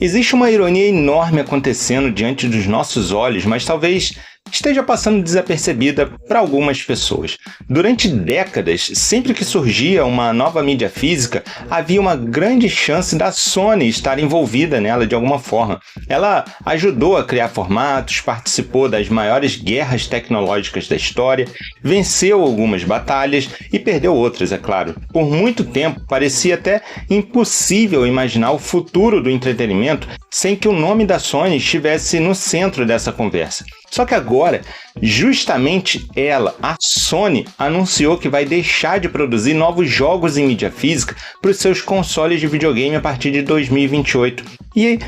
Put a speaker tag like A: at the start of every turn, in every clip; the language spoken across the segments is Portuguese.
A: Existe uma ironia enorme acontecendo diante dos nossos olhos, mas talvez esteja passando desapercebida para algumas pessoas. Durante décadas, sempre que surgia uma nova mídia física, havia uma grande chance da Sony estar envolvida nela de alguma forma. Ela ajudou a criar formatos, participou das maiores guerras tecnológicas da história, venceu algumas batalhas e perdeu outras, é claro. Por muito tempo, parecia até impossível imaginar o futuro do entretenimento sem que o nome da Sony estivesse no centro dessa conversa. Só que agora, justamente ela, a Sony, anunciou que vai deixar de produzir novos jogos em mídia física para os seus consoles de videogame a partir de 2028. E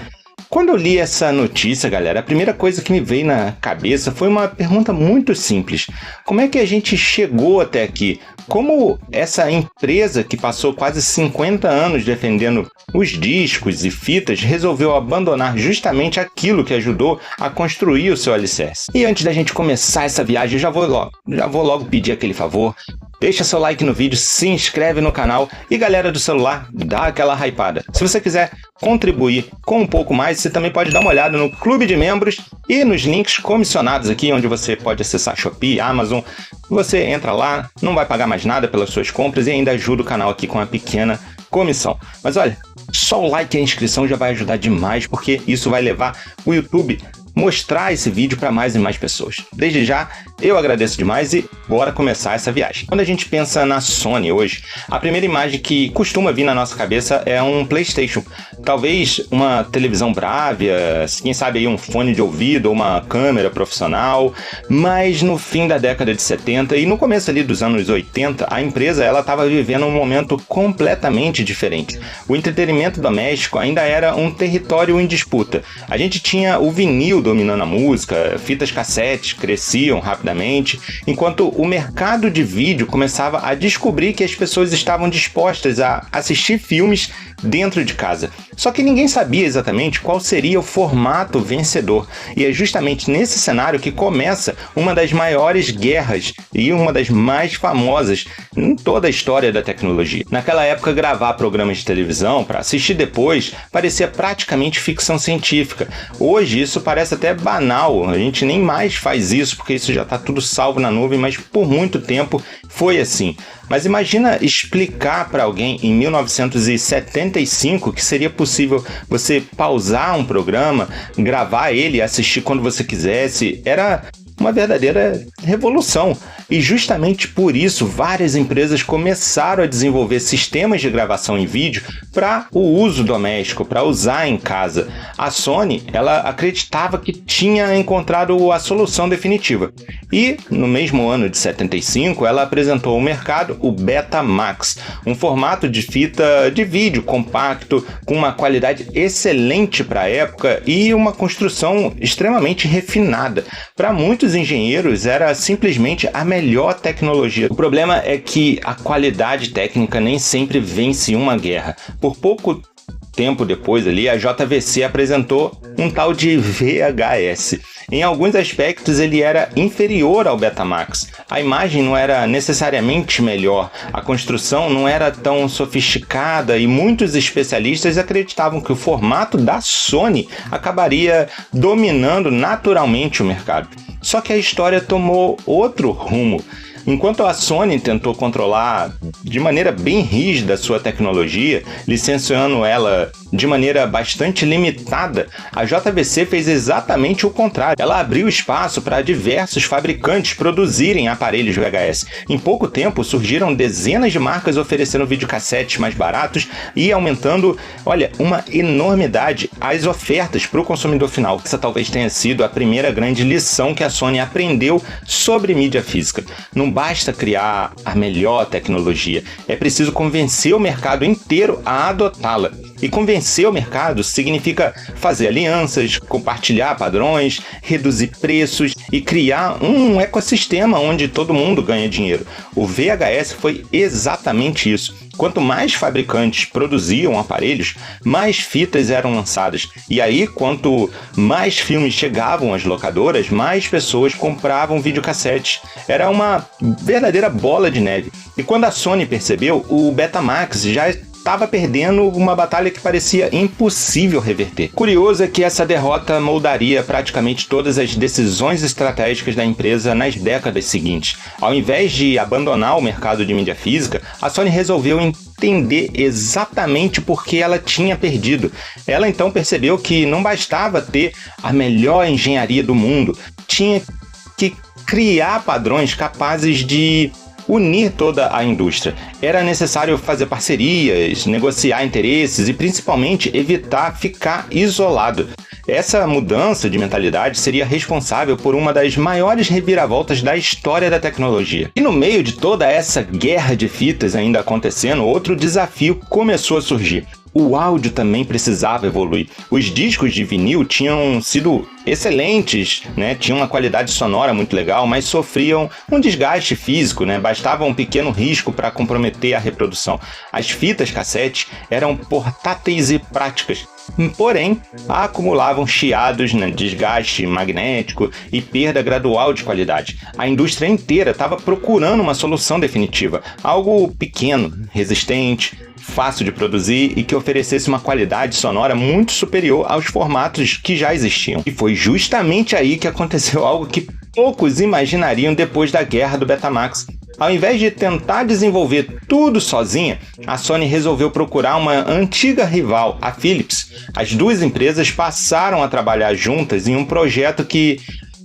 A: quando eu li essa notícia, galera, a primeira coisa que me veio na cabeça foi uma pergunta muito simples. Como é que a gente chegou até aqui? Como essa empresa que passou quase 50 anos defendendo os discos e fitas resolveu abandonar justamente aquilo que ajudou a construir o seu alicerce? E antes da gente começar essa viagem, eu já vou logo pedir aquele favor. Deixa seu like no vídeo, se inscreve no canal e galera do celular, dá aquela hypada. Se você quiser contribuir com um pouco mais, você também pode dar uma olhada no clube de membros e nos links comissionados aqui, onde você pode acessar Shopee, Amazon. Você entra lá, não vai pagar mais nada pelas suas compras e ainda ajuda o canal aqui com uma pequena comissão. Mas olha, só o like e a inscrição já vai ajudar demais, porque isso vai levar o YouTube mostrar esse vídeo para mais e mais pessoas. Desde já, eu agradeço demais e bora começar essa viagem. Quando a gente pensa na Sony hoje, a primeira imagem que costuma vir na nossa cabeça é um PlayStation. Talvez uma televisão Bravia, quem sabe aí um fone de ouvido ou uma câmera profissional, mas no fim da década de 70 e no começo ali dos anos 80, a empresa estava vivendo um momento completamente diferente. O entretenimento doméstico ainda era um território em disputa. A gente tinha o vinil dominando a música, fitas cassete cresciam rapidamente, enquanto o mercado de vídeo começava a descobrir que as pessoas estavam dispostas a assistir filmes dentro de casa. Só que ninguém sabia exatamente qual seria o formato vencedor. E é justamente nesse cenário que começa uma das maiores guerras e uma das mais famosas em toda a história da tecnologia. Naquela época, gravar programas de televisão para assistir depois parecia praticamente ficção científica. Hoje isso parece até banal, a gente nem mais faz isso porque isso já está tudo salvo na nuvem, mas por muito tempo foi assim. Mas imagina explicar para alguém em 1975 que seria possível você pausar um programa, gravar ele e assistir quando você quisesse. Era uma verdadeira revolução. E justamente por isso, várias empresas começaram a desenvolver sistemas de gravação em vídeo para o uso doméstico, para usar em casa. A Sony, ela acreditava que tinha encontrado a solução definitiva. E, no mesmo ano de 75, ela apresentou ao mercado o Betamax, um formato de fita de vídeo compacto, com uma qualidade excelente para a época e uma construção extremamente refinada. Para muitos engenheiros, era simplesmente a melhor tecnologia. O problema é que a qualidade técnica nem sempre vence uma guerra. Por pouco tempo depois ali, a JVC apresentou um tal de VHS. Em alguns aspectos ele era inferior ao Betamax. A imagem não era necessariamente melhor, a construção não era tão sofisticada e muitos especialistas acreditavam que o formato da Sony acabaria dominando naturalmente o mercado. Só que a história tomou outro rumo. Enquanto a Sony tentou controlar de maneira bem rígida a sua tecnologia, licenciando ela de maneira bastante limitada, a JVC fez exatamente o contrário. Ela abriu espaço para diversos fabricantes produzirem aparelhos VHS. Em pouco tempo, surgiram dezenas de marcas oferecendo videocassetes mais baratos e aumentando, uma enormidade as ofertas para o consumidor final. Essa talvez tenha sido a primeira grande lição que a Sony aprendeu sobre mídia física. Não basta criar a melhor tecnologia, é preciso convencer o mercado inteiro a adotá-la. E convencer o mercado significa fazer alianças, compartilhar padrões, reduzir preços e criar um ecossistema onde todo mundo ganha dinheiro. O VHS foi exatamente isso. Quanto mais fabricantes produziam aparelhos, mais fitas eram lançadas. E aí, quanto mais filmes chegavam às locadoras, mais pessoas compravam videocassetes. Era uma verdadeira bola de neve. E quando a Sony percebeu, o Betamax já estava perdendo uma batalha que parecia impossível reverter. Curioso é que essa derrota moldaria praticamente todas as decisões estratégicas da empresa nas décadas seguintes. Ao invés de abandonar o mercado de mídia física, a Sony resolveu entender exatamente por que ela tinha perdido. Ela então percebeu que não bastava ter a melhor engenharia do mundo, tinha que criar padrões capazes de unir toda a indústria. Era necessário fazer parcerias, negociar interesses e principalmente evitar ficar isolado. Essa mudança de mentalidade seria responsável por uma das maiores reviravoltas da história da tecnologia. E no meio de toda essa guerra de fitas ainda acontecendo, outro desafio começou a surgir. O áudio também precisava evoluir. Os discos de vinil tinham sido excelentes, né? Tinham uma qualidade sonora muito legal, mas sofriam um desgaste físico, né? Bastava um pequeno risco para comprometer a reprodução. As fitas cassete eram portáteis e práticas, porém acumulavam chiados, né? Desgaste magnético e perda gradual de qualidade. A indústria inteira estava procurando uma solução definitiva, algo pequeno, resistente, fácil de produzir e que oferecesse uma qualidade sonora muito superior aos formatos que já existiam. E foi justamente aí que aconteceu algo que poucos imaginariam depois da guerra do Betamax. Ao invés de tentar desenvolver tudo sozinha, a Sony resolveu procurar uma antiga rival, a Philips. As duas empresas passaram a trabalhar juntas em um projeto que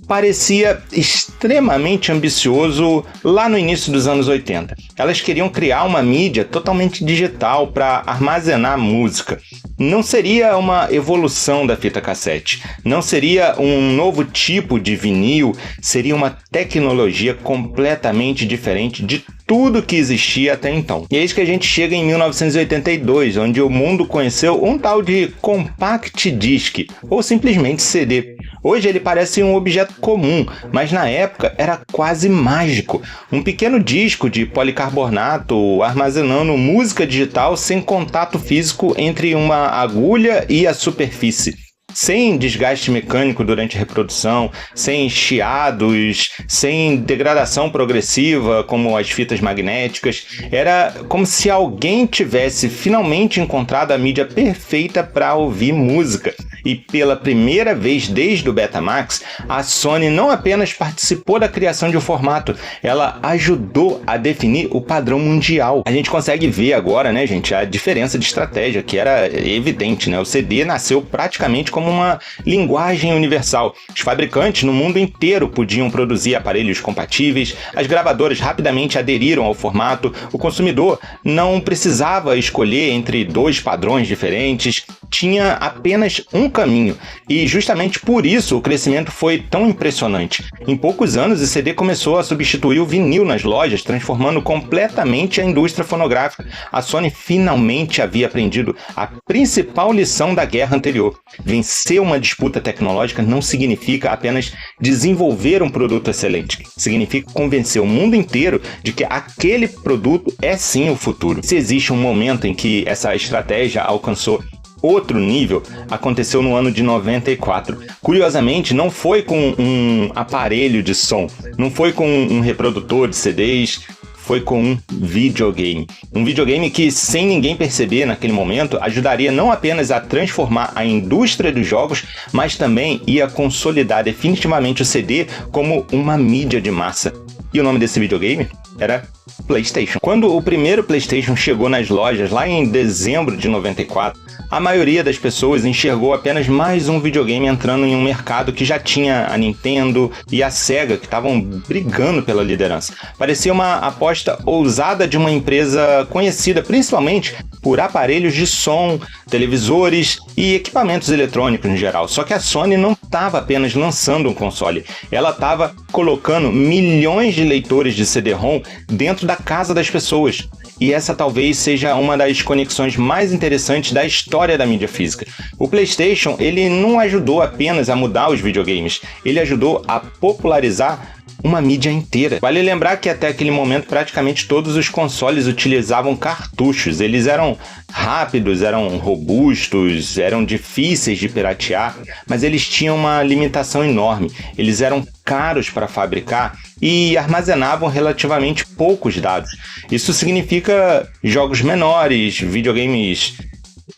A: parecia extremamente ambicioso lá no início dos anos 80. Elas queriam criar uma mídia totalmente digital para armazenar música. Não seria uma evolução da fita cassete, não seria um novo tipo de vinil, seria uma tecnologia completamente diferente de tudo que existia até então. E eis que a gente chega em 1982, onde o mundo conheceu um tal de Compact Disc, ou simplesmente CD. Hoje ele parece um objeto comum, mas na época era quase mágico. Um pequeno disco de policarbonato armazenando música digital sem contato físico entre uma agulha e a superfície. Sem desgaste mecânico durante a reprodução, sem chiados, sem degradação progressiva como as fitas magnéticas. Era como se alguém tivesse finalmente encontrado a mídia perfeita para ouvir música. E pela primeira vez desde o Betamax, a Sony não apenas participou da criação de um formato, ela ajudou a definir o padrão mundial. A gente consegue ver agora, né, gente, a diferença de estratégia, que era evidente, né? O CD nasceu praticamente como uma linguagem universal. Os fabricantes no mundo inteiro podiam produzir aparelhos compatíveis, as gravadoras rapidamente aderiram ao formato, o consumidor não precisava escolher entre dois padrões diferentes, tinha apenas um caminho. E justamente por isso o crescimento foi tão impressionante. Em poucos anos, o CD começou a substituir o vinil nas lojas, transformando completamente a indústria fonográfica. A Sony finalmente havia aprendido a principal lição da guerra anterior. Vencer uma disputa tecnológica não significa apenas desenvolver um produto excelente. Significa convencer o mundo inteiro de que aquele produto é sim o futuro. Se existe um momento em que essa estratégia alcançou outro nível, aconteceu no ano de 94. Curiosamente, não foi com um aparelho de som, não foi com um reprodutor de CDs, foi com um videogame. Um videogame que, sem ninguém perceber naquele momento, ajudaria não apenas a transformar a indústria dos jogos, mas também ia consolidar definitivamente o CD como uma mídia de massa. E o nome desse videogame era PlayStation. Quando o primeiro PlayStation chegou nas lojas, lá em dezembro de 94, a maioria das pessoas enxergou apenas mais um videogame entrando em um mercado que já tinha a Nintendo e a Sega, que estavam brigando pela liderança. Parecia uma aposta ousada de uma empresa conhecida principalmente por aparelhos de som, televisores e equipamentos eletrônicos em geral. Só que a Sony não estava apenas lançando um console, ela estava colocando milhões de leitores de CD-ROM dentro da casa das pessoas. E essa talvez seja uma das conexões mais interessantes da história da mídia física. O PlayStation, ele não ajudou apenas a mudar os videogames, ele ajudou a popularizar uma mídia inteira. Vale lembrar que até aquele momento praticamente todos os consoles utilizavam cartuchos. Eles eram rápidos, eram robustos, eram difíceis de piratear, mas eles tinham uma limitação enorme. Eles eram caros para fabricar e armazenavam relativamente poucos dados. Isso significa jogos menores, videogames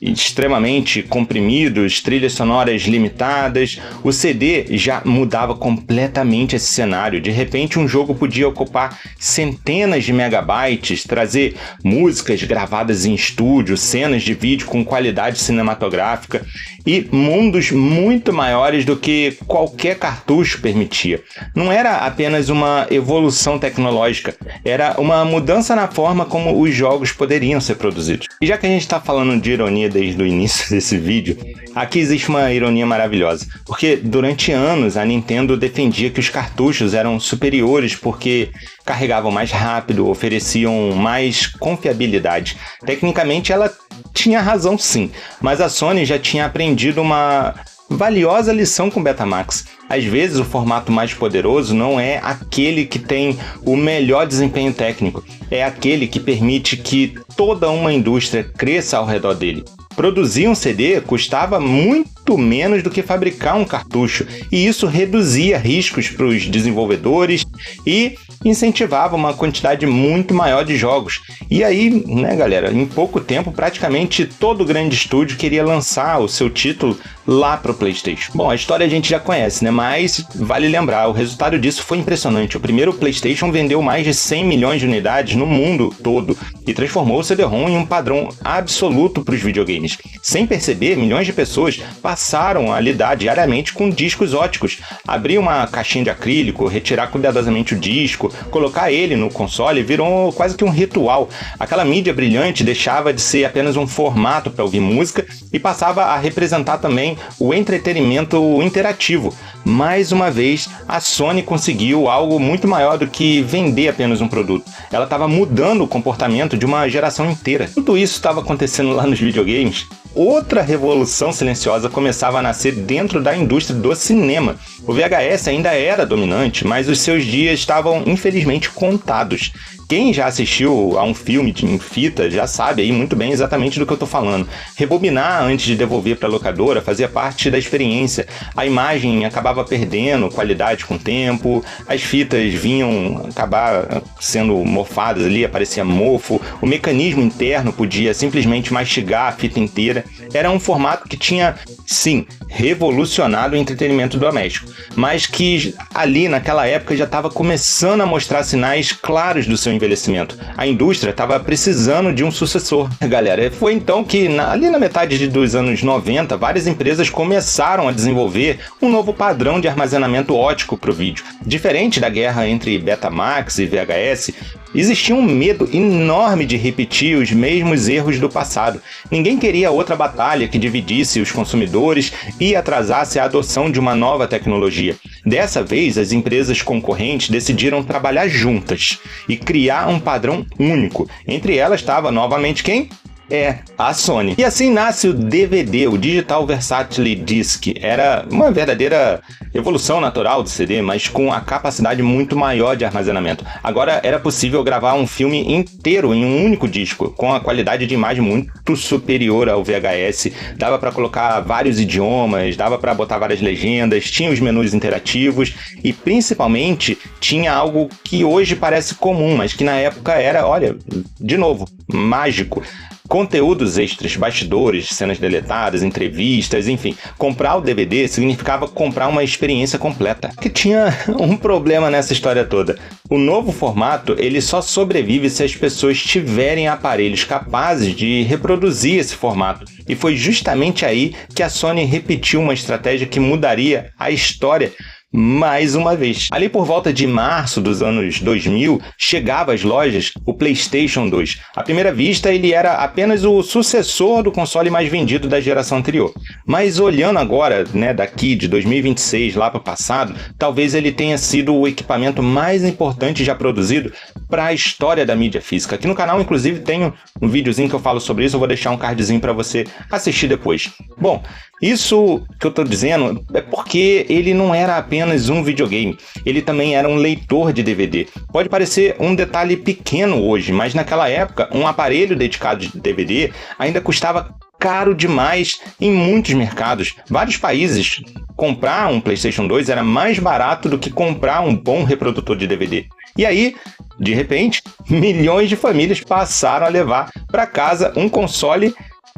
A: extremamente comprimidos, trilhas sonoras limitadas. O CD já mudava completamente esse cenário. De repente, um jogo podia ocupar centenas de megabytes, trazer músicas gravadas em estúdio, cenas de vídeo com qualidade cinematográfica e mundos muito maiores do que qualquer cartucho permitia. Não era apenas uma evolução tecnológica, era uma mudança na forma como os jogos poderiam ser produzidos. E já que a gente está falando de ironia desde o início desse vídeo, aqui existe uma ironia maravilhosa, porque durante anos a Nintendo defendia que os cartuchos eram superiores porque carregavam mais rápido, ofereciam mais confiabilidade. Tecnicamente ela tinha razão sim, mas a Sony já tinha aprendido uma valiosa lição com o Betamax. Às vezes o formato mais poderoso não é aquele que tem o melhor desempenho técnico, é aquele que permite que toda uma indústria cresça ao redor dele. Produzir um CD custava muito menos do que fabricar um cartucho, e isso reduzia riscos para os desenvolvedores e incentivava uma quantidade muito maior de jogos. E aí, né, galera, em pouco tempo, praticamente todo grande estúdio queria lançar o seu título lá para o PlayStation. Bom, a história a gente já conhece, né? Mas vale lembrar, o resultado disso foi impressionante. O primeiro PlayStation vendeu mais de 100 milhões de unidades no mundo todo e transformou o CD-ROM em um padrão absoluto para os videogames. Sem perceber, milhões de pessoas passaram a lidar diariamente com discos óticos. Abrir uma caixinha de acrílico, retirar cuidadosamente o disco, colocar ele no console virou quase que um ritual. Aquela mídia brilhante deixava de ser apenas um formato para ouvir música e passava a representar também o entretenimento interativo. Mais uma vez, a Sony conseguiu algo muito maior do que vender apenas um produto. Ela estava mudando o comportamento de uma geração inteira. Tudo isso estava acontecendo lá nos videogames. Outra revolução silenciosa começava a nascer dentro da indústria do cinema. O VHS ainda era dominante, mas os seus dias estavam infelizmente contados. Quem já assistiu a um filme em fita já sabe aí muito bem exatamente do que eu estou falando. Rebobinar antes de devolver para a locadora fazia parte da experiência. A imagem acabava perdendo qualidade com o tempo, as fitas vinham acabar sendo mofadas ali, aparecia mofo, o mecanismo interno podia simplesmente mastigar a fita inteira. Era um formato que tinha, sim, revolucionado o entretenimento doméstico, mas que ali naquela época já estava começando a mostrar sinais claros do seu envelhecimento. A indústria estava precisando de um sucessor. Galera, foi então que ali na metade dos anos 90, várias empresas começaram a desenvolver um novo padrão de armazenamento óptico para o vídeo. Diferente da guerra entre Betamax e VHS, existia um medo enorme de repetir os mesmos erros do passado. Ninguém queria outra batalha que dividisse os consumidores e atrasasse a adoção de uma nova tecnologia. Dessa vez, as empresas concorrentes decidiram trabalhar juntas e criar um padrão único. Entre elas estava novamente quem? A Sony. E assim nasce o DVD, o Digital Versatile Disc. Era uma verdadeira evolução natural do CD, mas com a capacidade muito maior de armazenamento. Agora era possível gravar um filme inteiro em um único disco, com a qualidade de imagem muito superior ao VHS. Dava para colocar vários idiomas, dava para botar várias legendas, tinha os menus interativos e principalmente tinha algo que hoje parece comum, mas que na época era, olha, de novo, mágico. Conteúdos extras, bastidores, cenas deletadas, entrevistas, enfim. Comprar o DVD significava comprar uma experiência completa. Que tinha um problema nessa história toda. O novo formato, ele só sobrevive se as pessoas tiverem aparelhos capazes de reproduzir esse formato. E foi justamente aí que a Sony repetiu uma estratégia que mudaria a história mais uma vez. Ali por volta de março dos anos 2000, chegava às lojas o PlayStation 2. À primeira vista, ele era apenas o sucessor do console mais vendido da geração anterior. Mas olhando agora, daqui de 2026 lá para o passado, talvez ele tenha sido o equipamento mais importante já produzido para a história da mídia física. Aqui no canal, inclusive, tem um videozinho que eu falo sobre isso, eu vou deixar um cardzinho para você assistir depois. Bom, Isso que eu estou dizendo é porque ele não era apenas um videogame, ele também era um leitor de DVD. Pode parecer um detalhe pequeno hoje, mas naquela época um aparelho dedicado de DVD ainda custava caro demais em muitos mercados. Vários países, comprar um PlayStation 2 era mais barato do que comprar um bom reprodutor de DVD. E aí, de repente, milhões de famílias passaram a levar para casa um console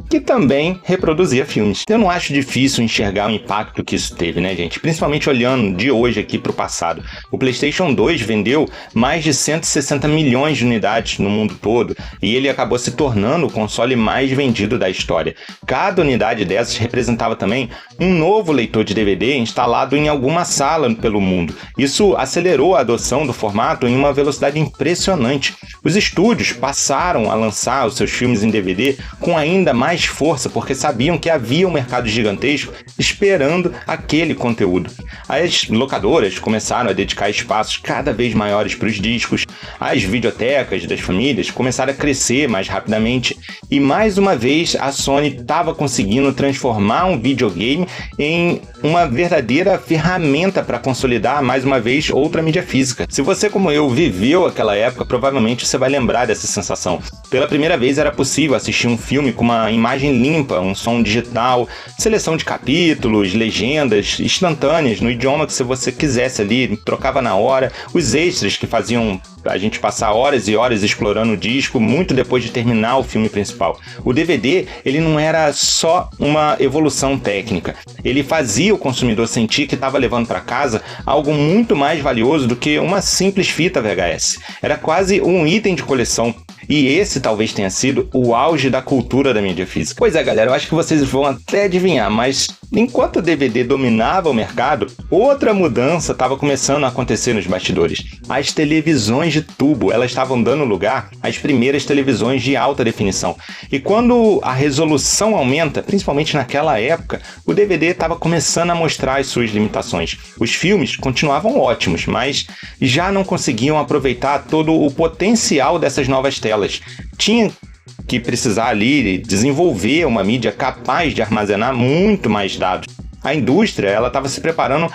A: que também reproduzia filmes. Eu não acho difícil enxergar o impacto que isso teve, né, gente? Principalmente olhando de hoje aqui para o passado. O PlayStation 2 vendeu mais de 160 milhões de unidades no mundo todo e ele acabou se tornando o console mais vendido da história. Cada unidade dessas representava também um novo leitor de DVD instalado em alguma sala pelo mundo. Isso acelerou a adoção do formato em uma velocidade impressionante. Os estúdios passaram a lançar os seus filmes em DVD com ainda mais força, porque sabiam que havia um mercado gigantesco esperando aquele conteúdo. As locadoras começaram a dedicar espaços cada vez maiores para os discos, as videotecas das famílias começaram a crescer mais rapidamente e mais uma vez a Sony estava conseguindo transformar um videogame em uma verdadeira ferramenta para consolidar mais uma vez outra mídia física. Se você, como eu, viveu aquela época, provavelmente você vai lembrar dessa sensação. Pela primeira vez era possível assistir um filme com uma imagem limpa, um som digital, seleção de capítulos, legendas instantâneas no idioma que você quisesse ali, trocava na hora, os extras que faziam a gente passar horas e horas explorando o disco muito depois de terminar o filme principal. O DVD, ele não era só uma evolução técnica, ele fazia o consumidor sentir que estava levando para casa algo muito mais valioso do que uma simples fita VHS. Era quase um item de coleção. E esse talvez tenha sido o auge da cultura da mídia física. Pois é, galera, eu acho que vocês vão até adivinhar, mas enquanto o DVD dominava o mercado, outra mudança estava começando a acontecer nos bastidores. As televisões de tubo, elas estavam dando lugar às primeiras televisões de alta definição. E quando a resolução aumenta, principalmente naquela época, o DVD estava começando a mostrar as suas limitações. Os filmes continuavam ótimos, mas já não conseguiam aproveitar todo o potencial dessas novas telas. Tinha que precisar ali desenvolver uma mídia capaz de armazenar muito mais dados. A indústria estava se preparando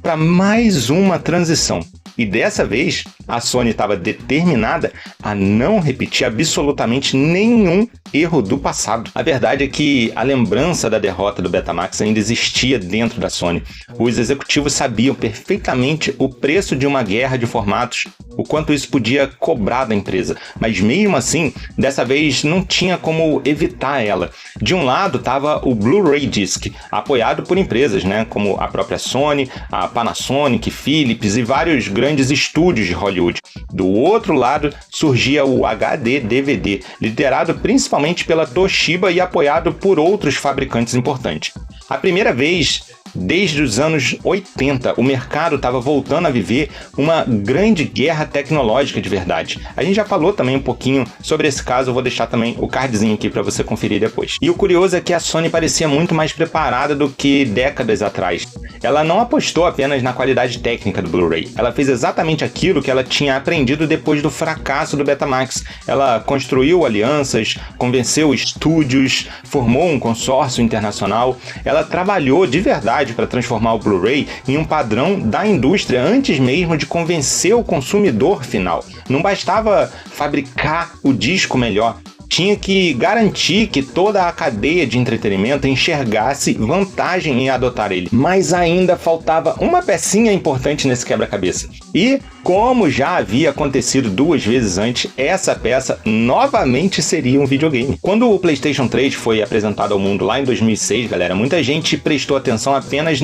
A: para mais uma transição. E dessa vez, a Sony estava determinada a não repetir absolutamente nenhum erro do passado. A verdade é que a lembrança da derrota do Betamax ainda existia dentro da Sony. Os executivos sabiam perfeitamente o preço de uma guerra de formatos, o quanto isso podia cobrar da empresa. Mas mesmo assim, dessa vez não tinha como evitar ela. De um lado estava o Blu-ray Disc, apoiado por empresas, como a própria Sony, a Panasonic, Philips e vários grandes estúdios de Hollywood. Do outro lado surgia o HD DVD, liderado principalmente pela Toshiba e apoiado por outros fabricantes importantes. A primeira vez desde os anos 80, o mercado estava voltando a viver uma grande guerra tecnológica de verdade. A gente já falou também um pouquinho sobre esse caso, eu vou deixar também o cardzinho aqui para você conferir depois. E o curioso é que a Sony parecia muito mais preparada do que décadas atrás. Ela não apostou apenas na qualidade técnica do Blu-ray, ela fez exatamente aquilo que ela tinha aprendido depois do fracasso do Betamax. Ela construiu alianças, convenceu estúdios, formou um consórcio internacional, ela trabalhou de verdade para transformar o Blu-ray em um padrão da indústria antes mesmo de convencer o consumidor final. Não bastava fabricar o disco melhor, tinha que garantir que toda a cadeia de entretenimento enxergasse vantagem em adotar ele. Mas ainda faltava uma pecinha importante nesse quebra-cabeça. E, como já havia acontecido 2 vezes antes, essa peça novamente seria um videogame. Quando o PlayStation 3 foi apresentado ao mundo lá em 2006, galera, muita gente prestou atenção apenas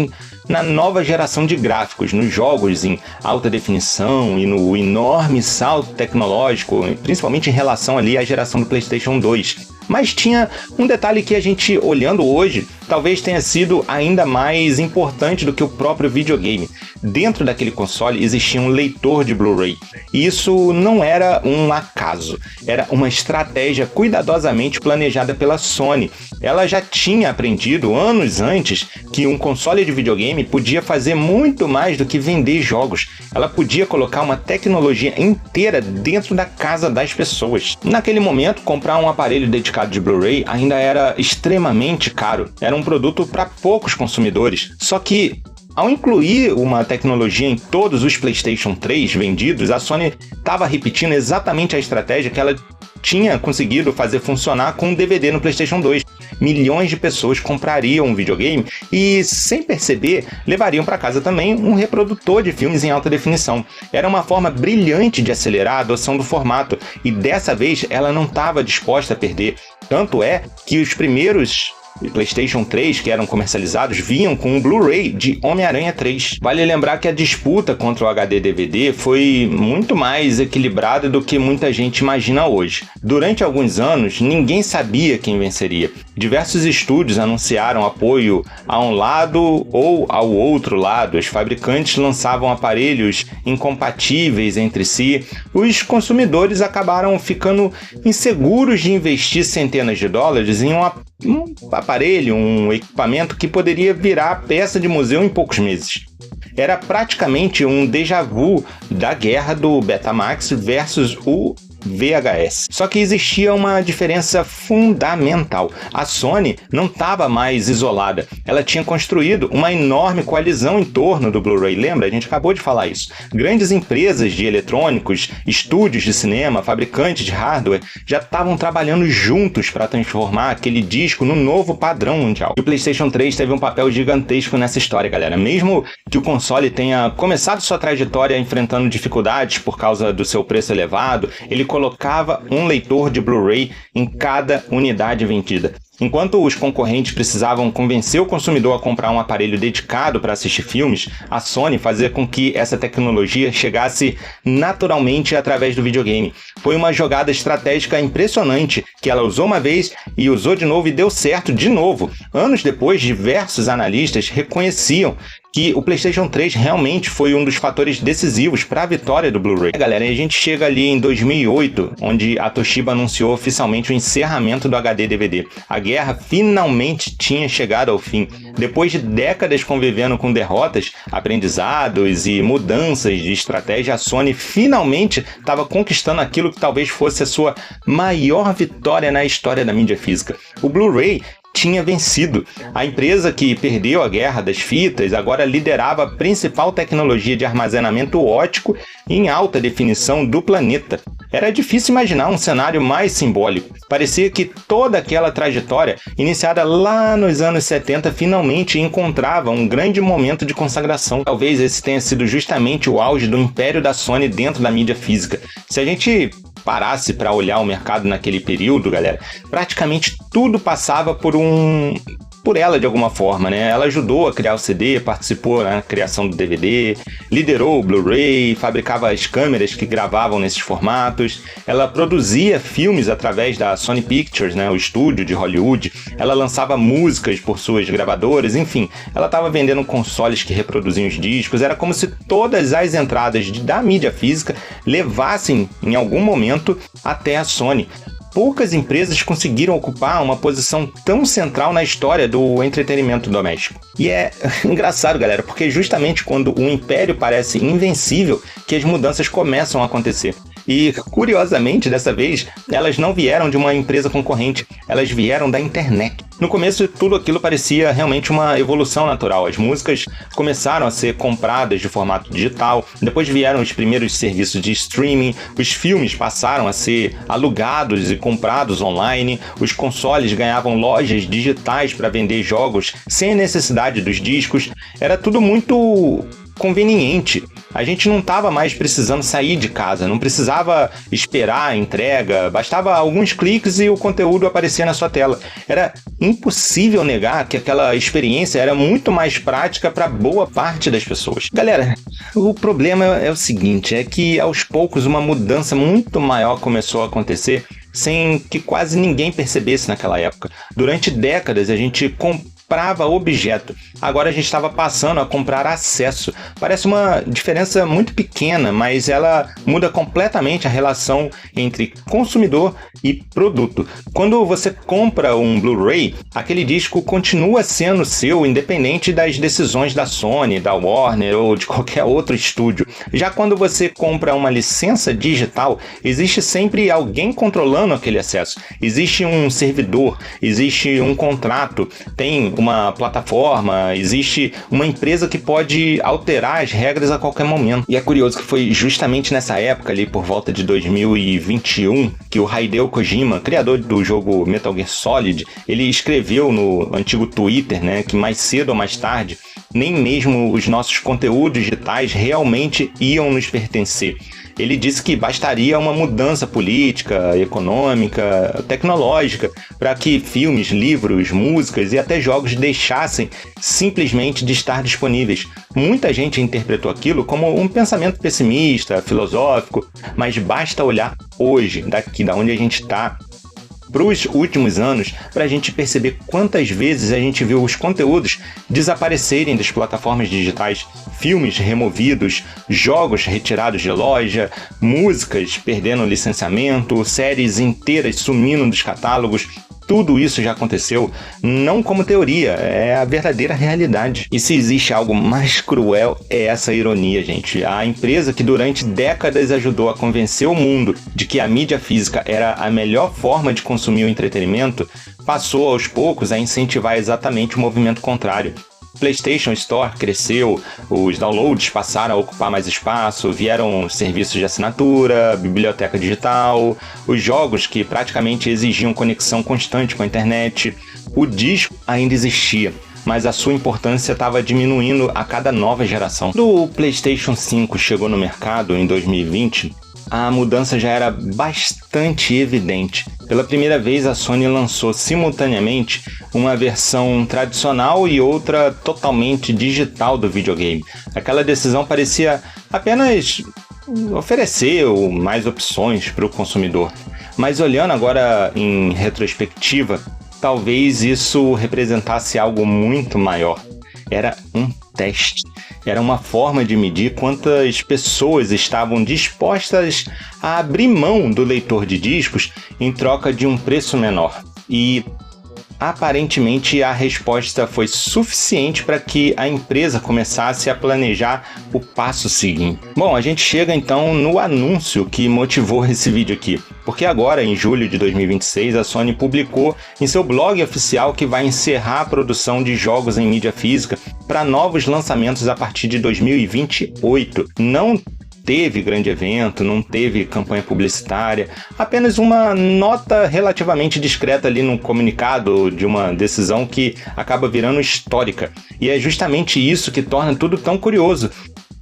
A: na nova geração de gráficos, nos jogos em alta definição e no enorme salto tecnológico, principalmente em relação ali à geração do PlayStation 2. Mas tinha um detalhe que a gente, olhando hoje, talvez tenha sido ainda mais importante do que o próprio videogame. Dentro daquele console existia um leitor de Blu-ray. E isso não era um acaso, era uma estratégia cuidadosamente planejada pela Sony. Ela já tinha aprendido anos antes que um console de videogame podia fazer muito mais do que vender jogos. Ela podia colocar uma tecnologia inteira dentro da casa das pessoas. Naquele momento, comprar um aparelho dedicado de Blu-ray ainda era extremamente caro. Era um um produto para poucos consumidores. Só que, ao incluir uma tecnologia em todos os PlayStation 3 vendidos, a Sony estava repetindo exatamente a estratégia que ela tinha conseguido fazer funcionar com um DVD no PlayStation 2. Milhões de pessoas comprariam um videogame e, sem perceber, levariam para casa também um reprodutor de filmes em alta definição. Era uma forma brilhante de acelerar a adoção do formato, e dessa vez ela não estava disposta a perder. Tanto é que os primeiros PlayStation 3 que eram comercializados vinham com um Blu-ray de Homem-Aranha 3. Vale lembrar que a disputa contra o HD DVD foi muito mais equilibrada do que muita gente imagina hoje. Durante alguns anos, ninguém sabia quem venceria. Diversos estúdios anunciaram apoio a um lado ou ao outro lado. Os fabricantes lançavam aparelhos incompatíveis entre si. Os consumidores acabaram ficando inseguros de investir centenas de dólares em um aparelho, um equipamento que poderia virar peça de museu em poucos meses. Era praticamente um déjà vu da guerra do Betamax versus o VHS. Só que existia uma diferença fundamental. A Sony não estava mais isolada. Ela tinha construído uma enorme coalizão em torno do Blu-ray. Lembra? A gente acabou de falar isso. Grandes empresas de eletrônicos, estúdios de cinema, fabricantes de hardware já estavam trabalhando juntos para transformar aquele disco no novo padrão mundial. E o PlayStation 3 teve um papel gigantesco nessa história, galera. Mesmo que o console tenha começado sua trajetória enfrentando dificuldades por causa do seu preço elevado, ele colocava um leitor de Blu-ray em cada unidade vendida. Enquanto os concorrentes precisavam convencer o consumidor a comprar um aparelho dedicado para assistir filmes, a Sony fazia com que essa tecnologia chegasse naturalmente através do videogame. Foi uma jogada estratégica impressionante que ela usou uma vez e usou de novo e deu certo de novo. Anos depois, diversos analistas reconheciam que o PlayStation 3 realmente foi um dos fatores decisivos para a vitória do Blu-ray. Galera, a gente chega ali em 2008, onde a Toshiba anunciou oficialmente o encerramento do HD DVD. A guerra finalmente tinha chegado ao fim. Depois de décadas convivendo com derrotas, aprendizados e mudanças de estratégia, a Sony finalmente estava conquistando aquilo que talvez fosse a sua maior vitória na história da mídia física. O Blu-ray tinha vencido. A empresa que perdeu a guerra das fitas agora liderava a principal tecnologia de armazenamento óptico em alta definição do planeta. Era difícil imaginar um cenário mais simbólico. Parecia que toda aquela trajetória, iniciada lá nos anos 70, finalmente encontrava um grande momento de consagração. Talvez esse tenha sido justamente o auge do império da Sony dentro da mídia física. Se a gente parasse para olhar o mercado naquele período, galera, praticamente tudo passava por ela de alguma forma, né? Ela ajudou a criar o CD, participou na criação do DVD, liderou o Blu-ray, fabricava as câmeras que gravavam nesses formatos, ela produzia filmes através da Sony Pictures, né? O estúdio de Hollywood, ela lançava músicas por suas gravadoras, enfim, ela estava vendendo consoles que reproduziam os discos. Era como se todas as entradas da mídia física levassem, em algum momento, até a Sony. Poucas empresas conseguiram ocupar uma posição tão central na história do entretenimento doméstico. E é engraçado, galera, porque justamente quando o império parece invencível que as mudanças começam a acontecer. E, curiosamente, dessa vez, elas não vieram de uma empresa concorrente, elas vieram da internet. No começo, tudo aquilo parecia realmente uma evolução natural. As músicas começaram a ser compradas de formato digital, depois vieram os primeiros serviços de streaming, os filmes passaram a ser alugados e comprados online, os consoles ganhavam lojas digitais para vender jogos sem a necessidade dos discos. Era tudo muito conveniente. A gente não estava mais precisando sair de casa, não precisava esperar a entrega, bastava alguns cliques e o conteúdo aparecia na sua tela. Era impossível negar que aquela experiência era muito mais prática para boa parte das pessoas. Galera, o problema é o seguinte, é que aos poucos uma mudança muito maior começou a acontecer sem que quase ninguém percebesse naquela época. Durante décadas a gente comprava objeto, agora a gente estava passando a comprar acesso. Parece uma diferença muito pequena, mas ela muda completamente a relação entre consumidor e produto. Quando você compra um Blu-ray, aquele disco continua sendo seu, independente das decisões da Sony, da Warner ou de qualquer outro estúdio. Já quando você compra uma licença digital, existe sempre alguém controlando aquele acesso. Existe um servidor, existe um contrato, tem uma plataforma, existe uma empresa que pode alterar as regras a qualquer momento. E é curioso que foi justamente nessa época, ali por volta de 2021, que o Hideo Kojima, criador do jogo Metal Gear Solid, ele escreveu no antigo Twitter, né, que mais cedo ou mais tarde, nem mesmo os nossos conteúdos digitais realmente iam nos pertencer. Ele disse que bastaria uma mudança política, econômica, tecnológica para que filmes, livros, músicas e até jogos deixassem simplesmente de estar disponíveis. Muita gente interpretou aquilo como um pensamento pessimista, filosófico, mas basta olhar hoje, daqui da onde a gente está, para os últimos anos, para a gente perceber quantas vezes a gente viu os conteúdos desaparecerem das plataformas digitais, filmes removidos, jogos retirados de loja, músicas perdendo licenciamento, séries inteiras sumindo dos catálogos. Tudo isso já aconteceu, não como teoria, é a verdadeira realidade. E se existe algo mais cruel, é essa ironia, gente. A empresa que durante décadas ajudou a convencer o mundo de que a mídia física era a melhor forma de consumir o entretenimento, passou aos poucos a incentivar exatamente o movimento contrário. PlayStation Store cresceu, os downloads passaram a ocupar mais espaço, vieram serviços de assinatura, biblioteca digital, os jogos que praticamente exigiam conexão constante com a internet. O disco ainda existia, mas a sua importância estava diminuindo a cada nova geração. Quando o PlayStation 5 chegou no mercado em 2020, a mudança já era bastante evidente. Pela primeira vez, a Sony lançou simultaneamente uma versão tradicional e outra totalmente digital do videogame. Aquela decisão parecia apenas oferecer mais opções para o consumidor. Mas olhando agora em retrospectiva, talvez isso representasse algo muito maior. Era um teste. Era uma forma de medir quantas pessoas estavam dispostas a abrir mão do leitor de discos em troca de um preço menor. E aparentemente a resposta foi suficiente para que a empresa começasse a planejar o passo seguinte. Bom, a gente chega então no anúncio que motivou esse vídeo aqui, porque agora, em julho de 2026, a Sony publicou em seu blog oficial que vai encerrar a produção de jogos em mídia física para novos lançamentos a partir de 2028. Não teve grande evento, não teve campanha publicitária, apenas uma nota relativamente discreta ali no comunicado de uma decisão que acaba virando histórica. E é justamente isso que torna tudo tão curioso.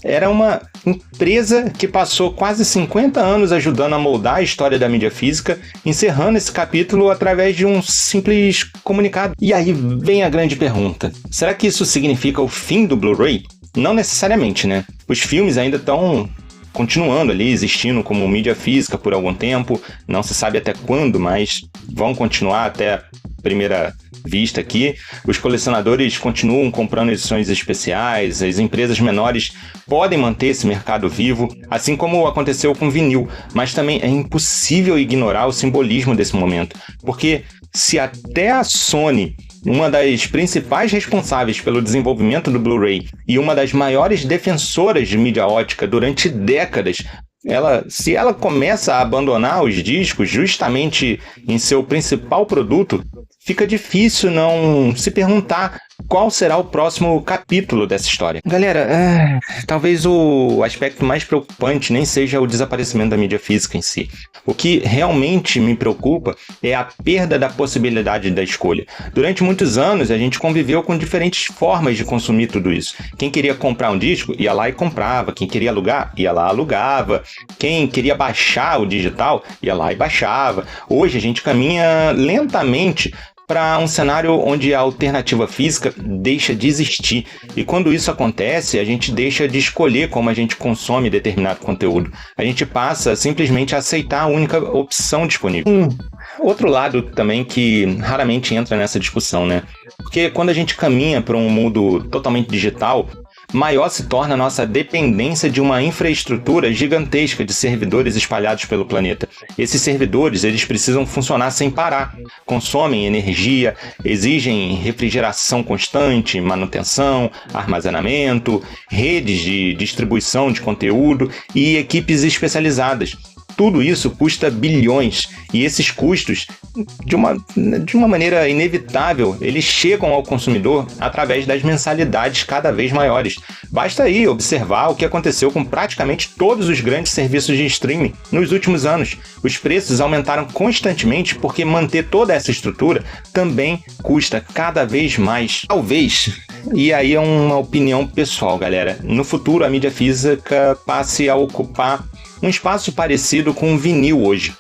A: Era uma empresa que passou quase 50 anos ajudando a moldar a história da mídia física, encerrando esse capítulo através de um simples comunicado. E aí vem a grande pergunta: será que isso significa o fim do Blu-ray? Não necessariamente, né? Os filmes ainda estão continuando ali, existindo como mídia física por algum tempo, não se sabe até quando, mas vão continuar até a primeira vista aqui. Os colecionadores continuam comprando edições especiais, as empresas menores podem manter esse mercado vivo, assim como aconteceu com vinil, mas também é impossível ignorar o simbolismo desse momento, porque se até a Sony, uma das principais responsáveis pelo desenvolvimento do Blu-ray e uma das maiores defensoras de mídia ótica durante décadas, se ela começa a abandonar os discos justamente em seu principal produto, fica difícil não se perguntar qual será o próximo capítulo dessa história. Galera, talvez o aspecto mais preocupante nem seja o desaparecimento da mídia física em si. O que realmente me preocupa é a perda da possibilidade da escolha. Durante muitos anos, a gente conviveu com diferentes formas de consumir tudo isso. Quem queria comprar um disco, ia lá e comprava. Quem queria alugar, ia lá e alugava. Quem queria baixar o digital, ia lá e baixava. Hoje, a gente caminha lentamente para um cenário onde a alternativa física deixa de existir. E quando isso acontece, a gente deixa de escolher como a gente consome determinado conteúdo. A gente passa simplesmente a aceitar a única opção disponível. Outro lado também que raramente entra nessa discussão, né? Porque quando a gente caminha para um mundo totalmente digital, maior se torna a nossa dependência de uma infraestrutura gigantesca de servidores espalhados pelo planeta. Esses servidores, eles precisam funcionar sem parar, consomem energia, exigem refrigeração constante, manutenção, armazenamento, redes de distribuição de conteúdo e equipes especializadas. tudo isso custa bilhões, e esses custos, de uma maneira inevitável, eles chegam ao consumidor através das mensalidades cada vez maiores. Basta aí observar o que aconteceu com praticamente todos os grandes serviços de streaming nos últimos anos. Os preços aumentaram constantemente porque manter toda essa estrutura também custa cada vez mais. Talvez, e aí é uma opinião pessoal, galera, no futuro a mídia física passe a ocupar um espaço parecido com o vinil hoje.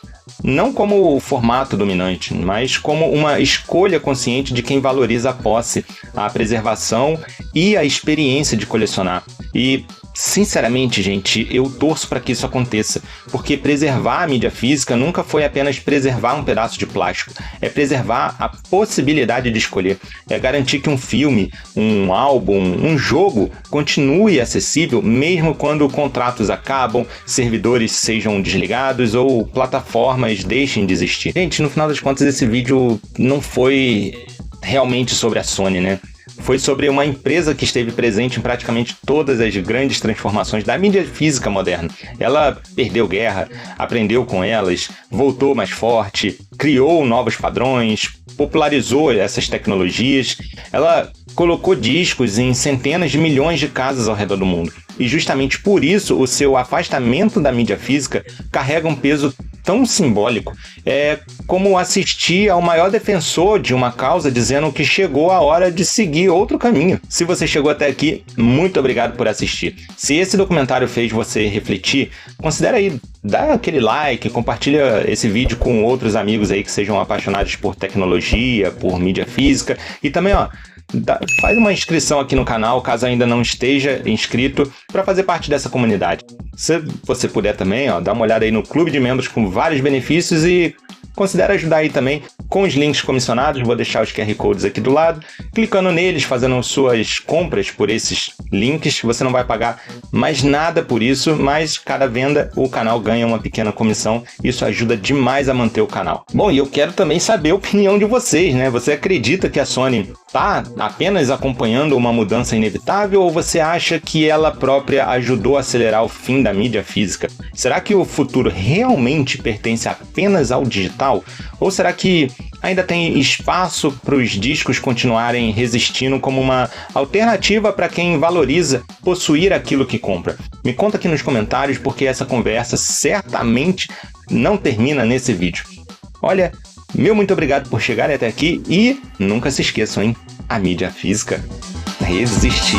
A: Não como o formato dominante, mas como uma escolha consciente de quem valoriza a posse, a preservação e a experiência de colecionar. E, sinceramente, gente, eu torço para que isso aconteça, porque preservar a mídia física nunca foi apenas preservar um pedaço de plástico, é preservar a possibilidade de escolher, é garantir que um filme, um álbum, um jogo continue acessível mesmo quando contratos acabam, servidores sejam desligados ou plataformas deixem de existir. Gente, no final das contas, esse vídeo não foi realmente sobre a Sony, né? Foi sobre uma empresa que esteve presente em praticamente todas as grandes transformações da mídia física moderna. Ela perdeu guerra, aprendeu com elas, voltou mais forte, criou novos padrões, popularizou essas tecnologias. Ela colocou discos em centenas de milhões de casas ao redor do mundo. E justamente por isso, o seu afastamento da mídia física carrega um peso tão simbólico. É como assistir ao maior defensor de uma causa dizendo que chegou a hora de seguir outro caminho. Se você chegou até aqui, muito obrigado por assistir. Se esse documentário fez você refletir, considere aí, dá aquele like, compartilha esse vídeo com outros amigos aí que sejam apaixonados por tecnologia, por mídia física. E também, faz uma inscrição aqui no canal, caso ainda não esteja inscrito, para fazer parte dessa comunidade. Se você puder também, dá uma olhada aí no clube de membros com vários benefícios e considere ajudar aí também com os links comissionados. Vou deixar os QR Codes aqui do lado. Clicando neles, fazendo suas compras por esses links, você não vai pagar mais nada por isso, mas cada venda o canal ganha uma pequena comissão. Isso ajuda demais a manter o canal. Bom, e eu quero também saber a opinião de vocês, né? Você acredita que a Sony está apenas acompanhando uma mudança inevitável ou você acha que ela própria ajudou a acelerar o fim da mídia física? Será que o futuro realmente pertence apenas ao digital? Ou será que ainda tem espaço para os discos continuarem resistindo como uma alternativa para quem valoriza possuir aquilo que compra? Me conta aqui nos comentários, porque essa conversa certamente não termina nesse vídeo. Olha, meu muito obrigado por chegarem até aqui e nunca se esqueçam, hein? A mídia física resistir.